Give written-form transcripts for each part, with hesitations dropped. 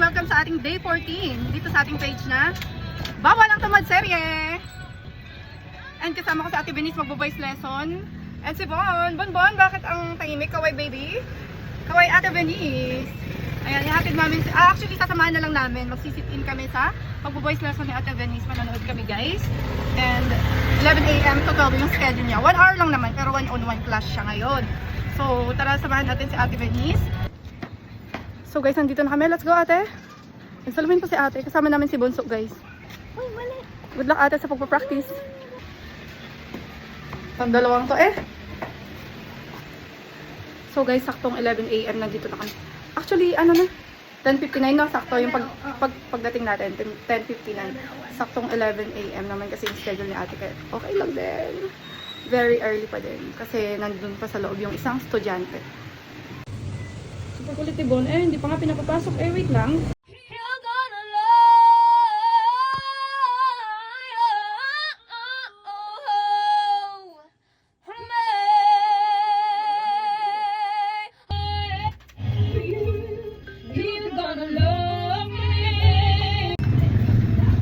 welcome sa ating day 14 dito sa ating page na Bawal ang Tamad Serye. And kasama ko sa Ate Venice magbo-voice lesson. And si Bonbon, bakit ang tahimik? Kaway baby? Kaway Ate Venice. Ayan, ihatid namin, actually sasamahan na lang namin. Magsisit-in kami sa magbo-voice lesson ni Ate Venice. Manonood kami guys. And 11 AM to 12 yung schedule niya. 1 hour lang naman, pero 1-on-1 class siya ngayon. So, tara samahan natin si Ate Venice. So guys, nandito na kami. Let's go ate. Nagsaluhin po si ate. Kasama namin si Bonso guys. Uy, mali. Good luck ate sa pagpapractice. Pang dalawang to eh. So guys, saktong 11 AM nandito na kami. Actually, ano na? 10:59 na. Sakto yung pagdating natin. 10:59. Saktong 11 AM naman kasi yung schedule ni ate. Kaya okay lang din. Very early pa din. Kasi nandun pa sa loob yung isang estudyante. Super kulit ni Bon. Eh, hindi pa nga pinapapasok. Eh, wait lang.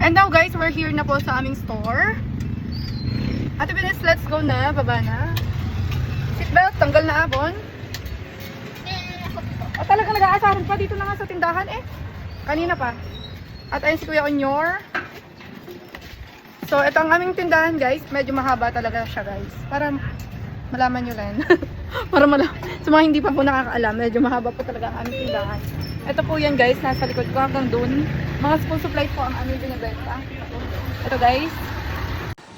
And now guys, we're here na po sa aming store. Ate Venice, let's go na. Baba na. Seatbelt, tanggal na Bon. At talagang nag-aasaran pa dito na nga sa tindahan eh. Kanina pa. At ayun si Kuya Onyor. So, ito ang aming tindahan guys. Medyo mahaba talaga siya guys. Para malaman nyo lang. Para malaman. Sa mga hindi pa po nakakaalam, medyo mahaba po talaga ang aming tindahan. Ito po yan guys. Nasa likod ko hanggang dun. Mga school supplies po ang aming binibenta. Ito guys.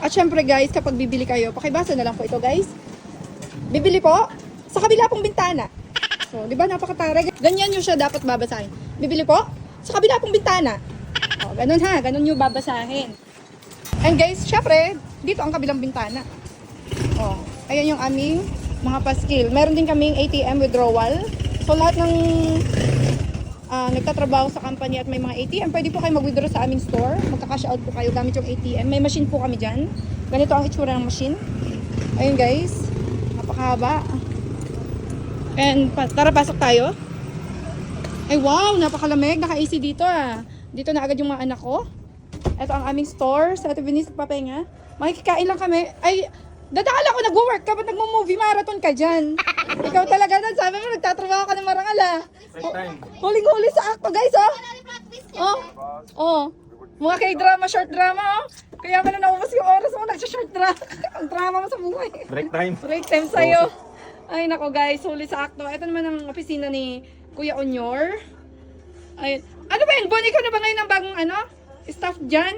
At syempre guys, kapag bibili kayo, pakibasa na lang po ito guys. Bibili po sa kabila pong bintana. So, di ba napakataray? Ganyan nyo siya dapat babasahin. Bibili po sa kabila pong bintana. O, ganun ha. Ganun nyo babasahin. And guys, syempre, dito ang kabilang bintana. O, ayan yung aming mga paskil. Meron din kaming ATM withdrawal. So, lahat ng nagtatrabaho sa company at may mga ATM, pwede po kayo mag-withdraw sa aming store. Magka-cash out po kayo gamit yung ATM. May machine po kami dyan. Ganito ang itsura ng machine. Ayun guys. Napakahaba. And tara, pasok tayo. Ay wow, napakalamig. Naka-AC dito ah. Dito na agad yung mga anak ko. Ito ang aming store sa Ate Venice Papenga. Makikikain lang kami. Ay, dadaan ako nag-work ka. Ba't nagmo-movie marathon ka dyan? Ikaw talaga na. Sabi mo, nagtatrabaho ka ng marangal ah. Huling-huli sa acto guys oh. Oh. Oh. Mga K-drama, short drama oh. Kaya pala naubos yung oras mo. Nagsha-short drama. Ang drama mo sa buhay. Break time. Break time sa'yo. Ay nako guys, huli sa akto. Ito naman ang opisina ni Kuya Onyor. Ay, ano ba yun? Bon, ikaw na ba ngayon ang bagong ano? Staff dyan?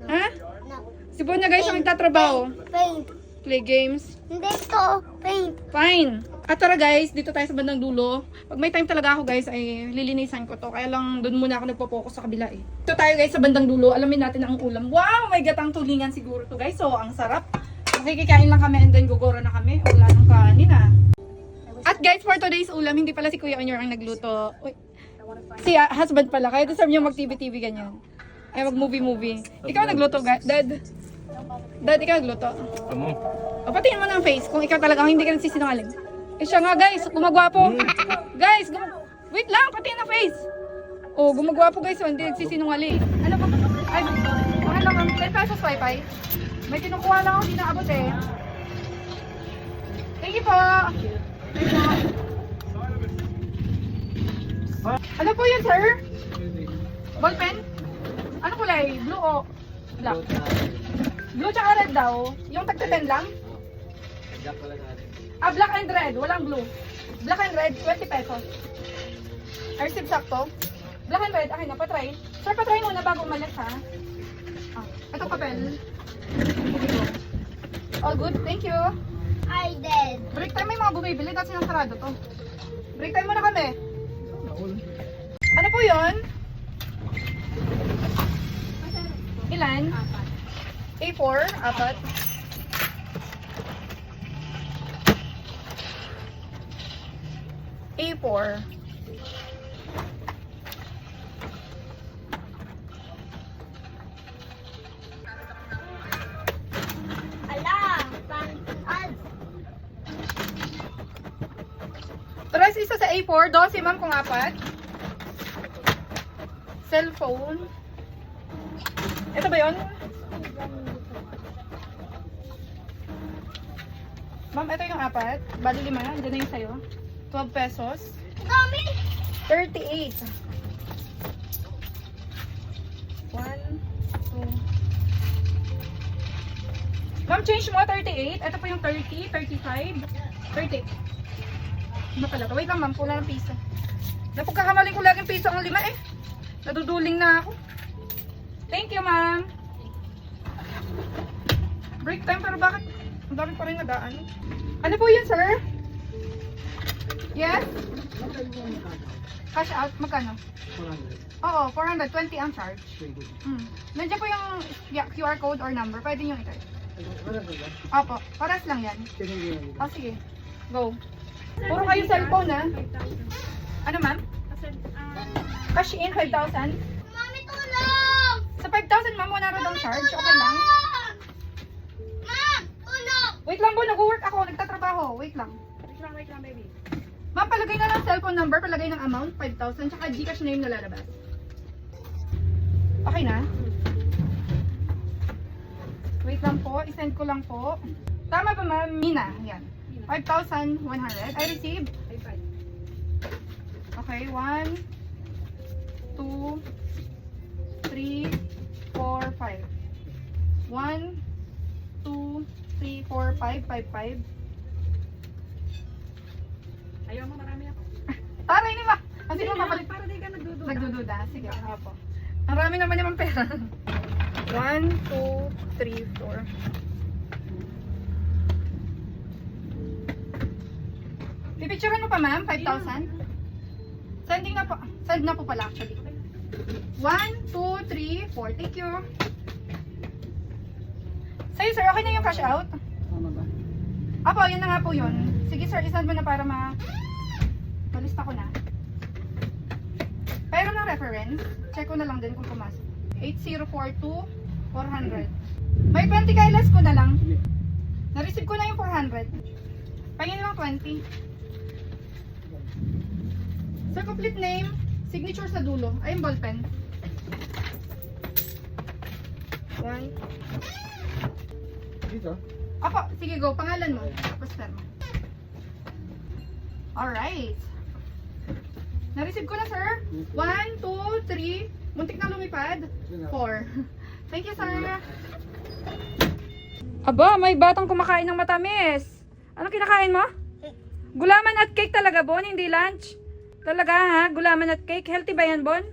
Ha? No. Si Bon na guys ang nagtatrabaho. Paint. Play games. Hindi to. Paint. Fine. At tara guys, dito tayo sa bandang dulo. Pag may time talaga ako guys, ay lilinisan ko to. Kaya lang doon muna ako nagpo-focus sa kabila eh. Dito tayo guys sa bandang dulo. Alamin natin ang ulam. Wow! May gatang tulingan siguro to guys. So, ang sarap. Makikikain lang kami and then gugora na kami. Wala nang kanin ah. At guys, for today's ulam, hindi pala si Kuya Onyor ang nagluto. Uy, si husband pala. Kaya deserve niyo mag-TV-TV ganyan. Ay, mag-movie-movie. Ikaw nagluto, Dad? Dad, ikaw nagluto? Kamu? O, patingin mo ng face kung ikaw talagang hindi ka nagsisinungaling. Eh siya nga guys, gumagwapo. Guys, wait lang, patingin ng face. Oh, gumagwapo guys, so hindi nagsisinungaling. Ano ba? Ay, ano lang, 10 pesos wifi. May kinukuha lang ako, hindi naabot eh. Thank you po. Ano po yun, sir? Ballpen? Ano kulay? Blue o black? Blue tsaka red daw. Yung tagta-10 lang? Ah, black and red. Walang blue. Black and red, 20 pesos. I received sakto. Black and red, akin na, patry. Sir, patry muna bago umalis ha. Ah, ito papel. All good, thank you. I did. Break time may mga bumibili, dahil sinasarado to. Break time muna kami. Ano po yun? Ilan? A4, apat. A4. Ala, pan-ad. Tres isa sa A4, 12 ma'am kung apat. cellphone. Ito ba yun? Ma'am, ito yung apat. Bali 5. Diyan na yung sa'yo. 12 pesos. Dami! 38. 1, 2. Ma'am, change mo 38. Ito po yung 30, 35, 30. Ano pala to? Wait lang ma'am, pula ng piso. Napagkakamaling ko laging piso ang 5 eh. Naduduling na ako. Thank you ma'am. Break time pero bakit? Ang dami pa rin nadaan. Ano po yun sir? Yes? Cash out, magkano? 400. Oo, 420 ang charge. Sige. Nandiyan po yung QR code or number. Pwede nyo ito. Wala ba ba? Opo, paras lang yan. Sige, sige. Oh, sige. Go. Puro kayo cellphone, ha? Ano, ma'am? Cash in, 5,000. Mami, tulong! Sa 5,000, ma'am, wala rin ang charge. Okay lang. Ma'am, tulong! Wait lang po, nag-work ako. Nagtatrabaho. Wait lang. Wait lang, baby. Ma'am, palagay na lang cellphone number, palagay ng amount, 5,000, tsaka Gcash name na lalabas. Okay na? Wait lang po, isend ko lang po. Tama ba ma'am? Mina, yan. 5,100. I received. Okay, 1, 2, 3, 4, 5. 1, 2, 3, 4, 5, 5, 5. Ayaw mo, marami ako. Taray ni ma! Ang sino papalit? Para di ka nagdududa. Nagdududa? Sige, opo. Ang rami naman naman pera. 1, 2, 3, 4. Pipicturean mo pa ma'am? 5,000? Sending na po. Send na po pala actually. 1, 2, 3, 4. Thank you. Sa'yo sir, okay na yung cash out? Tama ba? Apo, yun na nga po yun. Sige sir, isend mo na para malista ko na. Pero ng reference, check ko na lang din kung pumasok. 8042 400. May 20 kay less ko na lang. Sige. Na-receive ko na yung 400. Pahingin lang 20. Sir, complete name, signature sa dulo. Ay, yung ballpen. 1. Dito? Apo, sige go. Pangalan mo. Tapos firma. Alright. Na-receive ko na, sir. 1, 2, 3. Muntik na lumipad. 4. Thank you, sir. Aba, may batang kumakain ng matamis. Ano kinakain mo? Gulaman at cake talaga, Bon? Hindi lunch? Talaga, ha? Gulaman at cake? Healthy ba yan, Bon?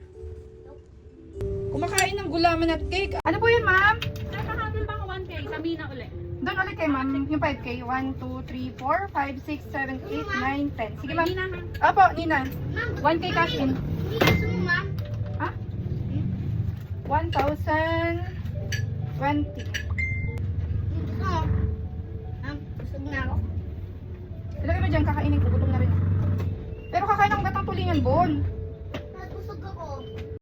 Kumakain ng gulaman at cake. Ano po yun, ma'am? Nasa handle ba ko 1K? Sabihin na ulit. Doon ulit kay ma'am. Yung 5K. 1, 2, 3, 4, 5, 6, 7, 8, 9, 10. Sige, ma'am. Hindi na, ha? Opo, Nina. Ma'am, 1K cash in. hindi gusto mo, ma'am. Ha? 1,020. Gusto mo. Ma'am, busog na ako. Ilagay mo dyan, kakainin ko. Gutom na rin. Pero kakain ng batang tulingan, Bon.